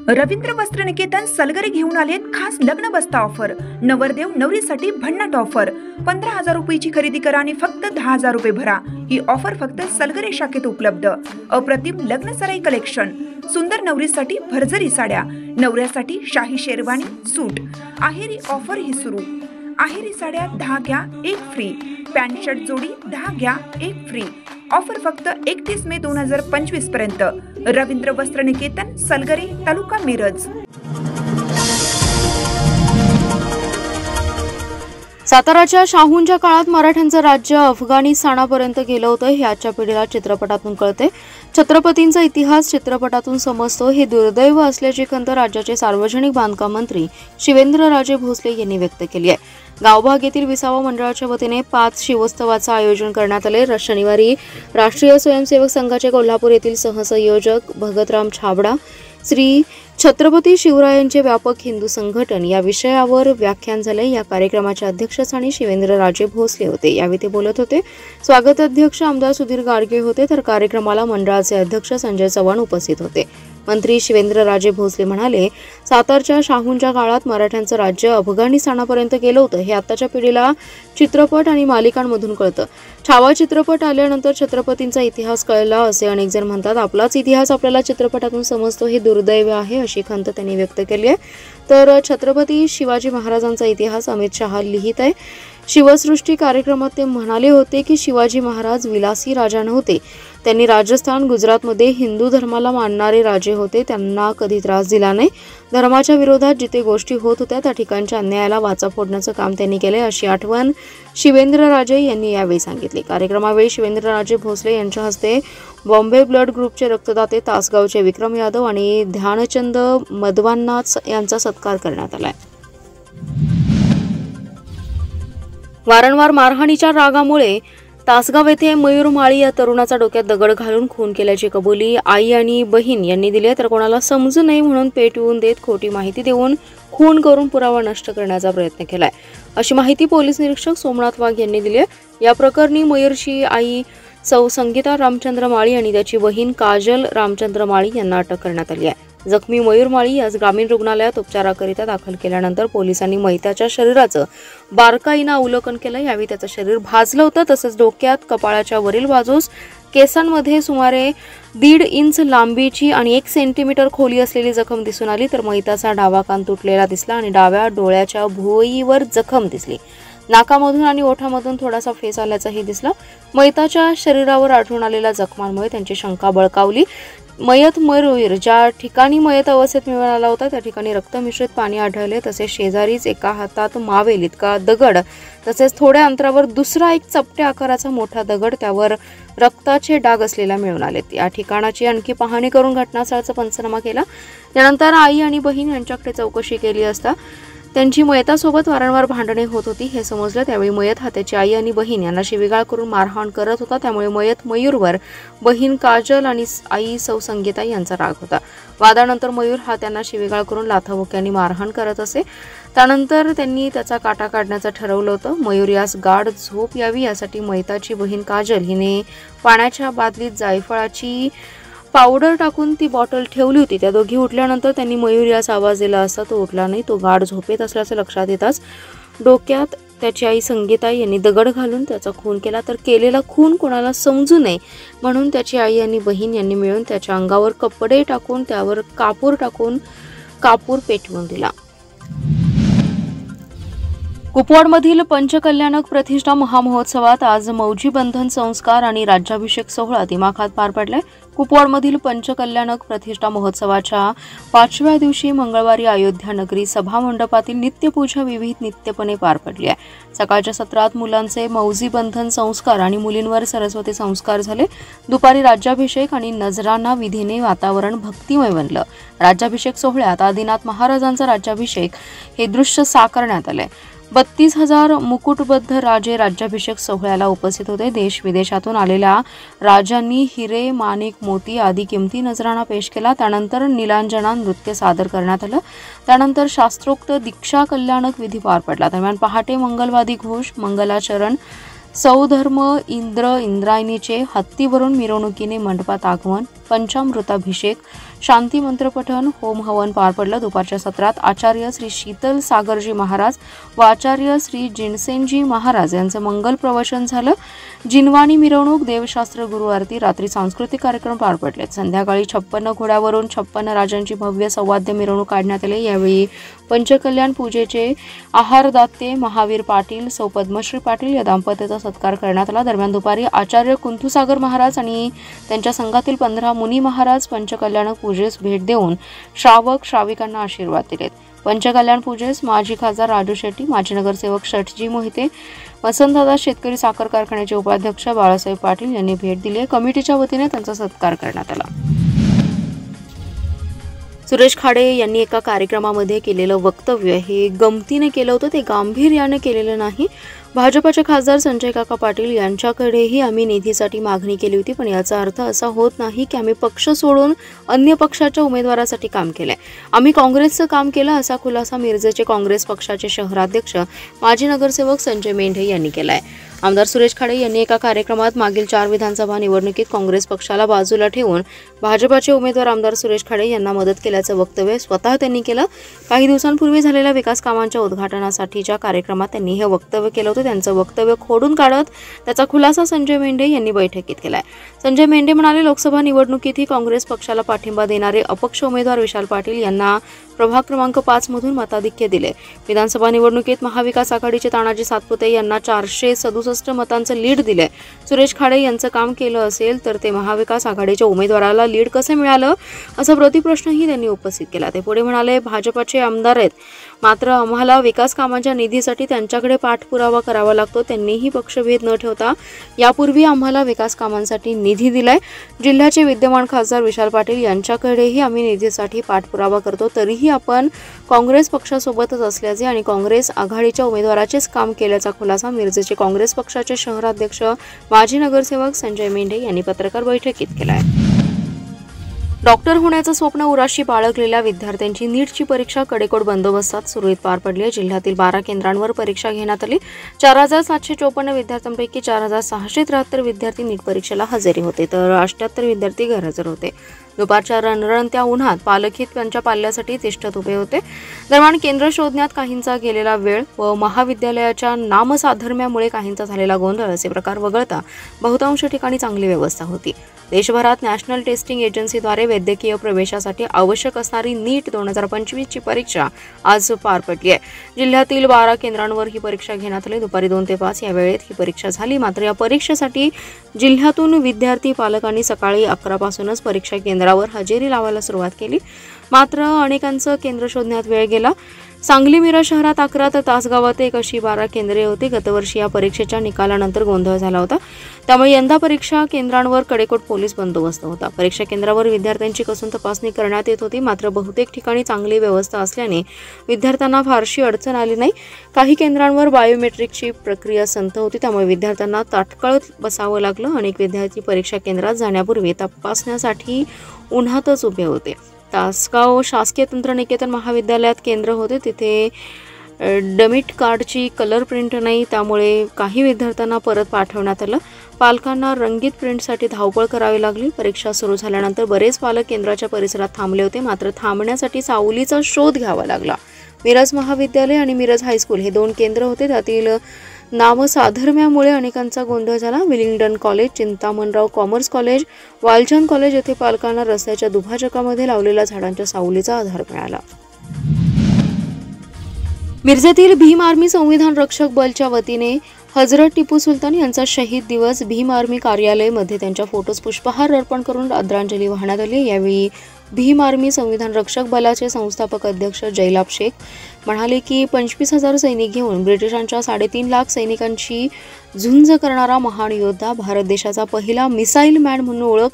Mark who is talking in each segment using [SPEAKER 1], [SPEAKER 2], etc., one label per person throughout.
[SPEAKER 1] रवींद्र वस्त्र निकेतन सलगरे घेऊन आलेत खास लग्न बस्ता ऑफर। नवरदेव नवरीसाठी भन्नाट ऑफर। 15,000 रुपयाची खरेदी करा आणि फक्त 10,000 रुपये भरा। ही ऑफर फक्त सलगरे शाखेत उपलब्ध। अप्रतिम लग्न सराई कलेक्शन, सुंदर नवरीसाठी भरजरी साड्या, नवऱ्यासाठी शाही शेरवानी सूट। आहेरी ऑफर ही सुरू। आहेरी साड्या 10 घ्या 1 फ्री। पॅन्ट शर्ट जोडी 10 घ्या 1 फ्री। ऑफर फक्त 31 मे 2025 पर्यंत। रवींद्र वस्त्र निकेतन सलगरे, तालुका मिरज।
[SPEAKER 2] साताराच्या शाहूंच्या काळात मराठ्यांचं राज्य अफगाणिस्तानापर्यंत गेलं होतं हे आजच्या पिढीला चित्रपटातून कळते। छत्रपतींचा इतिहास चित्रपटातून समजतो हे दुर्दैव असल्याची खंत राज्याचे सार्वजनिक बांधकाम मंत्री शिवेंद्रराजे भोसले यांनी व्यक्त केली आहे। गावभाग येथील विसावा मंडळाच्या वतीने 5 शिवोत्सवाचं आयोजन करण्यात आले। शनिवारी राष्ट्रीय स्वयंसेवक संघाचे कोल्हापूर येथील सहसंयोजक भगतराम छाबडा, श्री छत्रपती शिवरायांचे व्यापक हिंदू संघटन या विषयावर व्याख्यान झाले। या कार्यक्रमाच्या अध्यक्षस्थानी शिवेंद्रराजे भोसले होते। यावेळी ते बोलत होते। स्वागत अध्यक्ष आमदार सुधीर गाडगे होते, तर कार्यक्रमाला मंडळाचे अध्यक्ष संजय चव्हाण उपस्थित होते। मंत्री शिवेंद्रराजे भोसले म्हणाले, सातारच्या शाहूंच्या काळात मराठ्यांचं राज्य अफगाणिस्तानापर्यंत गेलं होतं हे आताच्या पिढीला चित्रपट आणि मालिकांमधून कळतं। छावा चित्रपट आल्यानंतर छत्रपतींचा इतिहास कळला असे अनेक जण म्हणतात। आपलाच इतिहास आपल्याला चित्रपटातून समजतो हे दुर्दैव आहे अशी खंत त्यांनी व्यक्त केली आहे। तर छत्रपती शिवाजी महाराजांचा इतिहास अमित शहा लिहित आहे। शिवसृष्टी कार्यक्रमात ते म्हणाले होते की शिवाजी महाराज विलासी राजा नव्हते। त्यांनी राजस्थान, गुजरातमध्ये हिंदू धर्माला मानणारे राजे होते। त्यांना कधी त्रास दिला नाही। धर्माच्या विरोधात जिथे गोष्टी होत होत्या त्या ठिकाणच्या अन्यायाला वाचा फोडण्याचं काम त्यांनी केले अशी आठवण शिवेंद्रराजे यांनी यावेळी सांगितली। कार्यक्रमावेळी शिवेंद्रराजे भोसले यांच्या हस्ते बॉम्बे ब्लड ग्रुपचे रक्तदाते तासगावचे विक्रम यादव आणि ध्यानचंद मधवांनाच यांचा सत्कार करण्यात आलाय। वारंवार मारहाणीच्या रागामुळे तासगाव येथे मयूर माळी या तरुणाचा डोक्यात दगड घालून खून केल्याची कबुली आई आणि बहीण यांनी दिली, तर कोणाला समजू नये म्हणून पेटवून देत खोटी माहिती देऊन खून करून पुरावा नष्ट करण्याचा प्रयत्न केलाय अशी माहिती पोलीस निरीक्षक सोमनाथ वाघ यांनी दिली आहे। या प्रकरणी मयूरची आई सौ संगीता रामचंद्र माळी आणि त्याची बहीण काजल रामचंद्र माळी यांना अटक करण्यात आली आहे। जखमी मयूर माळी यास ग्रामीण रुग्णालयात उपचाराकरिता दाखल केल्यानंतर पोलिसांनी मैताच्या शरीराचं बारकाईनं अवलोकन केलं। यावेळी त्याचं शरीर भाजलं होतं, तसंच डोक्यात, कपाळाच्या वरील बाजूस, केसांमध्ये सुमारे 1.5 इंच लांबीची आणि 1 सेंटीमीटर खोली असलेली जखम दिसून आली, तर मैताचा डावा कान तुटलेला दिसला आणि डाव्या डोळ्याच्या भुवईवर जखम दिसली। नाकामधून आणि ओठामधून थोडासा फेस आल्याचंही दिसलं। मैताच्या शरीरावर आढळून आलेल्या जखमांमुळे त्यांची शंका बळकावली। मयत मयूर ज्या ठिकाणी मयत अवस्थेत मिळाला होता त्या ठिकाणी रक्तमिश्रित पाणी आढळले, तसेच शेजारीच एका हातात मावेल इतका दगड, तसेच थोड्या अंतरावर दुसरा एक चपट्या आकाराचा मोठा दगड, त्यावर रक्ताचे डाग असलेला मिळून आलेत। या ठिकाणाची आणखी पाहणी करून घटनास्थळाचा पंचनामा केला। त्यानंतर आई आणि बहीण यांच्याकडे चौकशी केली असता त्यांची मयतासोबत वारंवार भांडणे होत होती हे समजलं। त्यावेळी मयत हा त्याची आई आणि बहीण यांना शिवीगाळ करून मारहाण करत होता। त्यामुळे मयत मयूरवर बहीण काजल आणि आई सौ संगीता यांचा राग होता। वादानंतर मयूर हा त्यांना शिवीगाळ करून लाथाबुक्यांनी मारहाण करत असे। त्यानंतर त्यांनी त्याचा काटा काढण्याचं ठरवलं होतं। मयूर यास गाढ झोप यावी यासाठी मयताची बहीण काजल हिने पाण्याच्या बादलीत जायफळाची पावडर टाकून ती बॉटल ठेवली होती। त्या दोघी उठल्यानंतर त्यांनी मयूर यास आवाज दिला असता तो उठला नाही। तो गाढ झोपेत असल्याचं लक्षात येताच डोक्यात त्याची आई संगीता यांनी दगड घालून त्याचा खून केला, तर केलेला खून कोणाला समजू नये म्हणून त्याची आई आणि बहीण यांनी मिळून त्याच्या अंगावर कपडे टाकून त्यावर कापूर पेटवून दिला। कुपवाडमधील पंचकल्याणक प्रतिष्ठा महामहोत्सवात आज मौजी बंधन संस्कार आणि राज्याभिषेक सोहळा दिमाखात पार पडलाय। कुपवाडमधील पंचकल्याणक प्रतिष्ठा महोत्सवाच्या 5व्या दिवशी मंगळवारी अयोध्या नगरी सभा मंडपातील नित्यपूजा विविध नित्यपणे पार पडली आहे। सकाळच्या सत्रात मुलांचे मौजी बंधन संस्कार आणि मुलींवर सरस्वती संस्कार झाले। दुपारी राज्याभिषेक आणि नजराना विधीने वातावरण भक्तिमय बनलं। राज्याभिषेक सोहळ्यात आदिनाथ महाराजांचा राज्याभिषेक हे दृश्य साकारण्यात आले। 32,000 मुकुटबद्ध राजे राज्याभिषेक सोहळ्याला उपस्थित होते। देश विदेशातून आलेल्या राजांनी हिरे, माणिक, मोती आदी किमती नजराणा पेश केला। त्यानंतर नीलांजना नृत्य सादर करण्यात आलं। त्यानंतर शास्त्रोक्त दीक्षा कल्याणक विधी पार पडला। दरम्यान पहाटे मंगलवादी घोष, मंगलाचरण, सौधर्म, इंद्रायणीचे हत्तीवरून मिरवणुकीने मंडपात आगमन पंचामृताभिषेक, शांती मंत्र पठण, होम हवन पार पडलं. दुपारच्या सत्रात आचार्य श्री शीतल सागरजी महाराज व आचार्य श्री जिनसेनजी महाराज यांचं मंगल प्रवचन झालं. जिनवाणी मिरवणूक, देवशास्त्र, गुरु आरती, रात्री सांस्कृतिक कार्यक्रम पार पडले. संध्याकाळी 56 घोड्यावरून 56 राजांची भव्य सौवाद्य मिरवणूक काढण्यात आली. यावेळी पंचकल्याण पूजेचे आहारदाते महावीर पाटील, सौ पद्मश्री पाटील या दाम्पत्याचा सत्कार करण्यात आला. दरम्यान दुपारी आचार्य कुंथुसागर महाराज आणि त्यांच्या संघातील 15 मुनी महाराज पंचकल्याण पूजेस भेट देऊन श्रावक श्राविकांना आशीर्वाद दिलेत. पंचकल्याण पूजेस माजी खासदार राजू शेट्टी, माजी नगरसेवक षटजी मोहिते, वसंतदादा शेतकरी साखर कारखान्याचे उपाध्यक्ष बाळासाहेब पाटील यांनी भेट दिली. कमिटीच्या वतीने त्यांचा सत्कार करण्यात आला. सुरेश खाडे यांनी एका कार्यक्रमामध्ये केलेलं वक्तव्य हे गमतीने केलं होतं, ते गांभीर्याने केलेलं नाही. भाजपचे खासदार संजय काका पाटील यांच्याकडेही आम्ही निधीसाठी मागणी केली होती, पण याचा अर्थ असा होत नाही की आम्ही पक्ष सोडून अन्य पक्षाच्या उमेदवारासाठी काम केलंय. आम्ही काँग्रेसचं काम केलं, असा खुलासा मिरजेचे काँग्रेस पक्षाचे शहराध्यक्ष माजी नगरसेवक संजय मेंढे यांनी केलाय. आमदार सुरेश खाडे यांनी एका कार्यक्रमात मागील 4 विधानसभा निवडणुकीत काँग्रेस पक्षाला बाजूला ठेवून भाजपाचे उमेदवार आमदार सुरेश खाडे यांना मदत केल्याचं वक्तव्य स्वतः त्यांनी केलं. काही दिवसांपूर्वी झालेल्या विकास कामांच्या उद्घाटनासाठीच्या कार्यक्रमात त्यांनी हे वक्तव्य केलं होतं. त्यांचं वक्तव्य खोडून काढत त्याचा खुलासा संजय मेंढे यांनी बैठकीत केलाय. संजय मेंढे म्हणाले, लोकसभा निवडणुकीतही काँग्रेस पक्षाला पाठिंबा देणारे अपक्ष उमेदवार विशाल पाटील यांना प्रभाग क्रमांक 5 मधून मताधिक्य दिले. विधानसभा निवडणुकीत महाविकास आघाडीचे तानाजी सातपुते यांना 467 मतांचं लीड दिले. सुरेश खाडे यांचं काम केलं असेल तर ते महाविकास आघाडीच्या उमेदवाराला लीड कसं मिळालं, असा प्रतिप्रश्नही त्यांनी उपस्थित केला. ते पुढे म्हणाले, भाजपाचे आमदार आहेत, मात्र आम्हाला विकास कामांच्या निधीसाठी त्यांच्याकडे पाठपुरावा करावा लागतो. त्यांनीही पक्षभेद न ठेवता यापूर्वी आम्हाला विकास कामांसाठी निधी दिलाय. जिल्ह्याचे विद्यमान खासदार विशाल पाटील यांच्याकडेही आम्ही निधीसाठी पाठपुरावा करतो. तरीही आपण काँग्रेस पक्षासोबतच असल्याचे आणि काँग्रेस आघाडीच्या उमेदवाराचेच काम केल्याचा खुलासा मिरजेचे काँग्रेस पक्षाचे शहराध्यक्ष माजी नगरसेवक संजय मेंढे यांनी पत्रकार बैठकीत केला आहे. डॉक्टर होण्याचं स्वप्न उराशी बाळगलेल्या विद्यार्थ्यांची नीटची परीक्षा कडेकोट बंदोबस्तात सुरळीत पार पडली आहे. जिल्ह्यातील 12 केंद्रांवर परीक्षा घेण्यात आली. 4754 विद्यार्थ्यांपैकी 4673 विद्यार्थी नीट परीक्षेला हजेरी होते, तर 78 विद्यार्थी गैरहजर होते. दुपारच्या रणरणत्या उन्हात पालखीत त्यांच्या पाल्यासाठी तिष्ठत उभे होते. दरम्यान केंद्र शोधण्यात काहींचा गेलेला वेळ व महाविद्यालयाच्या नामसाधर्म्यामुळे काहींचा झालेला गोंधळ असे प्रकार वगळता बहुतांश ठिकाणी चांगली व्यवस्था होती. देशभरात नॅशनल टेस्टिंग एजन्सीद्वारे वैद्यकीय प्रवेशासाठी आवश्यक असणारी नीट 2025 ची परीक्षा आज पार पडली आहे. जिल्ह्यातील 12 केंद्रांवर ही परीक्षा घेण्यात आली. दुपारी 2 ते 5 या वेळेत ही परीक्षा झाली. मात्र या परीक्षेसाठी जिल्ह्यातून विद्यार्थी पालकांनी सकाळी 11 पासूनच परीक्षा केंद्रावर हजेरी लावायला सुरुवात केली. मात्र अनेकांचं केंद्र शोधण्यात वेळ गेला. सांगली मिरज शहरात 11 तर तासगावात 1 अशी 12 केंद्रे होती. गतवर्षी या परीक्षेच्या निकालानंतर गोंधळ झाला होता, त्यामुळे यंदा परीक्षा केंद्रांवर कडेकोट पोलीस बंदोबस्त होता. परीक्षा केंद्रावर विद्यार्थ्यांची कसून तपासणी करण्यात येत होती. मात्र बहुतेक ठिकाणी चांगली व्यवस्था असल्याने विद्यार्थ्यांना फारशी अडचण आली नाही. काही केंद्रांवर बायोमेट्रिकची प्रक्रिया संथ होती, त्यामुळे विद्यार्थ्यांना ताटकळत बसावं लागलं. अनेक विद्यार्थी परीक्षा केंद्रात जाण्यापूर्वी तपासण्यासाठी उन्हातच उभे होते. तासगाव शासकीय तंत्रनिकेतन महाविद्यालयात केंद्र होते, तिथे डमिट कार्डची कलर प्रिंट नाही, त्यामुळे काही विद्यार्थ्यांना परत पाठवण्यात आलं. पालकांना रंगीत प्रिंटसाठी धावपळ करावी लागली. परीक्षा सुरू झाल्यानंतर बरेच पालक केंद्राच्या परिसरात थांबले होते, मात्र थांबण्यासाठी सावलीचा शोध घ्यावा लागला. मिरज महाविद्यालय आणि मिरज हायस्कूल हे 2 केंद्र होते, त्यातील नामसाधर्म्यामुळे अनेकांचा गोंधळ झाला. Willingdon college, Chintamanrao commerce college, Walchand college येथे पालकांना रस्त्याच्या दुभाजकामध्ये लावलेल्या झाडांच्या सावलीचा आधार मिळाला. मिरजेतील भीम आर्मी संविधान रक्षक बलच्या वतीने हजरत टिपू सुलतान यांचा शहीद दिवस भीम आर्मी कार्यालय मध्ये त्यांच्या फोटोस पुष्पहार अर्पण करून आदरांजली वाहण्यात आली. यावेळी भीम आर्मी संविधान रक्षक बलाचे संस्थापक अध्यक्ष जयलाभ शेख म्हणाले की 25,000 सैनिक घेऊन ब्रिटिशांच्या 3.5 लाख सैनिकांची झुंज करणारा महान योद्धा, भारत देशाचा पहिला मिसाईल मॅन म्हणून ओळख,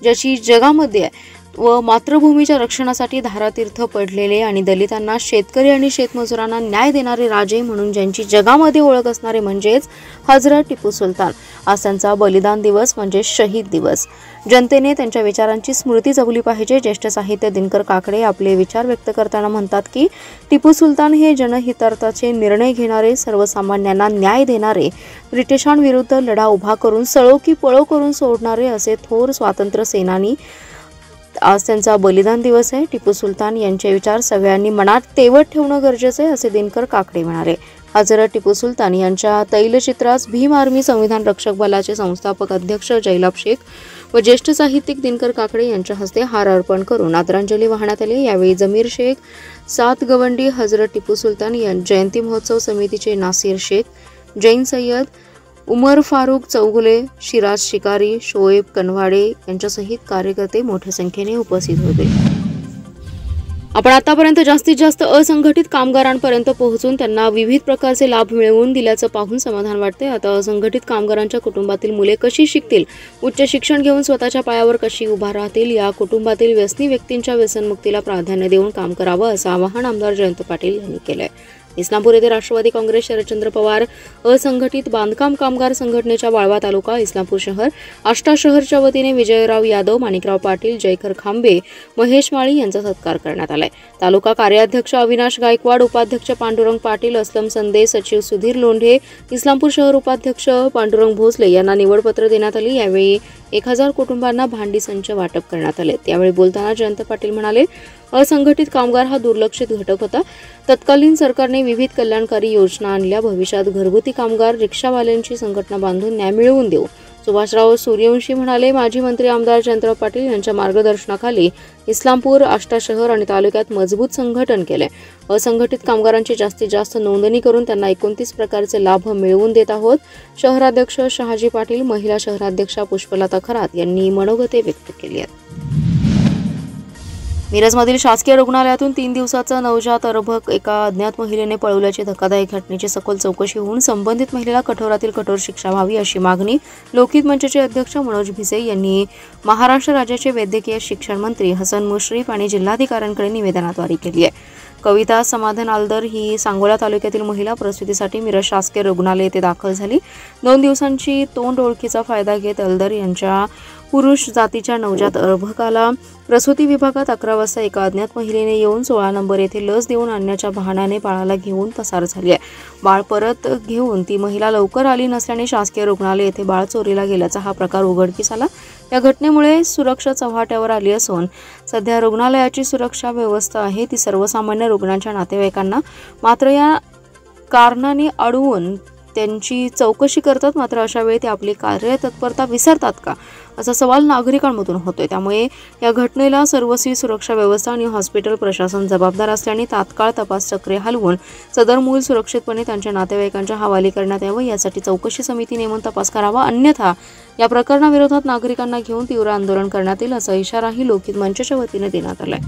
[SPEAKER 2] ज्याची जगामध्ये व मातृभूमीच्या रक्षणासाठी धारातीर्थ पडलेले आणि दलितांना, शेतकरी आणि शेतमजुरांना न्याय देणारे राजे म्हणून ज्यांची जगामध्ये ओळख असणारे म्हणजेच हजरत टिपू सुलतान. आज त्यांचा बलिदान दिवस म्हणजे शहीद दिवस. जनतेने त्यांच्या विचारांची स्मृती जपली पाहिजे. ज्येष्ठ साहित्य दिनकर काकडे आपले विचार व्यक्त करताना म्हणतात की टिपू सुलतान हे जनहितार्थाचे निर्णय घेणारे, सर्वसामान्यांना न्याय देणारे, ब्रिटिशांविरुद्ध लढा उभा करून सळो की पळो करून सोडणारे असे थोर स्वातंत्र्य सेनानी आज त्यांचा बलिदान दिवस आहे. टिपू सुलतान यांचे विचार सगळ्यांनी मनात तेवत ठेवणं गरजेचं आहे, असे दिनकर काकडे म्हणाले. हजरत टिपू सुलतान यांच्या तैलचित्रास भीम आर्मी संविधान रक्षक बलाचे संस्थापक अध्यक्ष जयलाभ शेख व ज्येष्ठ साहित्यिक दिनकर काकडे यांच्या हस्ते हार अर्पण करून आदरांजली वाहण्यात आली. यावेळी जमीर शेख, सात गवंडी, हजरत टिपू सुलतान जयंती महोत्सव समितीचे नासिर शेख, जैन सय्यद, उमर फारूक चौगुले, शिराज शिकारी, शोएब कनवाडे यांच्यासहित कार्यकर्ते मोठ्या संख्येने उपस्थित होते. आपण आतापर्यंत जास्तीत जास्त असंघटित कामगारांपर्यंत पोहोचून त्यांना विविध प्रकारचे लाभ मिळवून दिल्याचं पाहून समाधान वाटते. आता असंघटित कामगारांच्या कुटुंबातील मुले कशी शिकतील, उच्च शिक्षण घेऊन स्वतःच्या पायावर कशी उभा राहतील, या कुटुंबातील व्यसनी व्यक्तींच्या व्यसनमुक्तीला प्राधान्य देऊन काम करावं असं आवाहन आमदार जयंत पाटील यांनी केलंय. इस्लामपूर येथे राष्ट्रवादी काँग्रेस शरदचंद्र पवार असंघटित बांधकाम कामगार संघटनेच्या वाळवा तालुका, इस्लामपूर शहर, आष्टा शहरच्या वतीने विजयराव यादव, माणिकराव पाटील, जयकर खांबे, महेश माळी यांचा सत्कार करण्यात आलाय. तालुका कार्याध्यक्ष अविनाश गायकवाड, उपाध्यक्ष पांडुरंग पाटील, असलम संदे, सचिव सुधीर लोंढे, इस्लामपूर शहर उपाध्यक्ष पांडुरंग भोसले यांना निवडपत्र देण्यात आली. यावेळी 1000 कुटुंबांना भांडी संच वाटप करण्यात आले. त्यावेळी बोलताना जयंत पाटील म्हणाले, असंघटित कामगार हा दुर्लक्षित घटक होता. तत्कालीन सरकारने विविध कल्याणकारी योजना आणल्या. भविष्यात घरगुती कामगार, रिक्षावाल्यांची संघटना बांधून न्याय मिळवून देऊ. सुभाषराव सूर्यवंशी म्हणाले, माजी मंत्री आमदार जयंतराव पाटील यांच्या मार्गदर्शनाखाली इस्लामपूर, आष्टा शहर आणि तालुक्यात मजबूत संघटन केले. असंघटित कामगारांची जास्तीत जास्त नोंदणी करून त्यांना 29 प्रकारचे लाभ मिळवून देत आहोत. शहराध्यक्ष शहाजी पाटील, महिला शहराध्यक्षा पुष्पलता खरात यांनी मनोगते व्यक्त केली आहेत. मिरजमधील शासकीय रुग्णालयातून 3 दिवसाचा नवजात अर्भक एका अज्ञात महिलेने पळवल्याची धक्कादायक घटनेची सखोल चौकशी होऊन संबंधित महिलेला कठोरातील कठोर शिक्षा व्हावी अशी मागणी लोकहित मंचचे अध्यक्ष मनोज भिसे यांनी महाराष्ट्र राज्याचे वैद्यकीय शिक्षण मंत्री हसन मुश्रीफ आणि जिल्हाधिकाऱ्यांकडे निवेदनाद्वारे केली आहे. कविता समाधान आलदर ही सांगोला तालुक्यातील महिला प्रसूतीसाठी मिरज शासकीय रुग्णालय येथे दाखल झाली. 2 दिवसांची तोंड ओळखीचा फायदा घेत आलदर यांच्या पुरुष जातीच्या नवजात अर्भकाला प्रसूती विभागात 11 वाजता एका अज्ञात महिलेने येऊन 16 नंबर येथे लस देऊन आणण्याच्या बहाण्याने बाळाला घेऊन पसार झाली आहे. बाळ परत घेऊन ती महिला लवकर आली नसल्याने शासकीय रुग्णालय येथे बाळ चोरीला गेल्याचा हा प्रकार उघडकीस आला. या घटनेमुळे सुरक्षा चव्हाट्यावर आली असून सध्या रुग्णालयाची सुरक्षा व्यवस्था आहे ती सर्वसामान्य रुग्णांच्या नातेवाईकांना मात्र या कारणाने अडवून त्यांची चौकशी करतात. मात्र अशा वेळी ते आपली कार्यतत्परता विसरतात का असा सवाल नागरिकांमधून होतोय. त्यामुळे या घटनेला सर्वस्वी सुरक्षा व्यवस्था आणि हॉस्पिटल प्रशासन जबाबदार असल्याने तात्काळ तपास चक्रे हलवून सदर मूल सुरक्षितपणे त्यांच्या नातेवाईकांच्या हवाली करण्यात यावं यासाठी चौकशी समिती नेमून तपास करावा. अन्यथा या प्रकरणाविरोधात नागरिकांना घेऊन तीव्र आंदोलन करण्यात येईल असा इशाराही लोकहित मंचच्या वतीने देण्यात आलाय.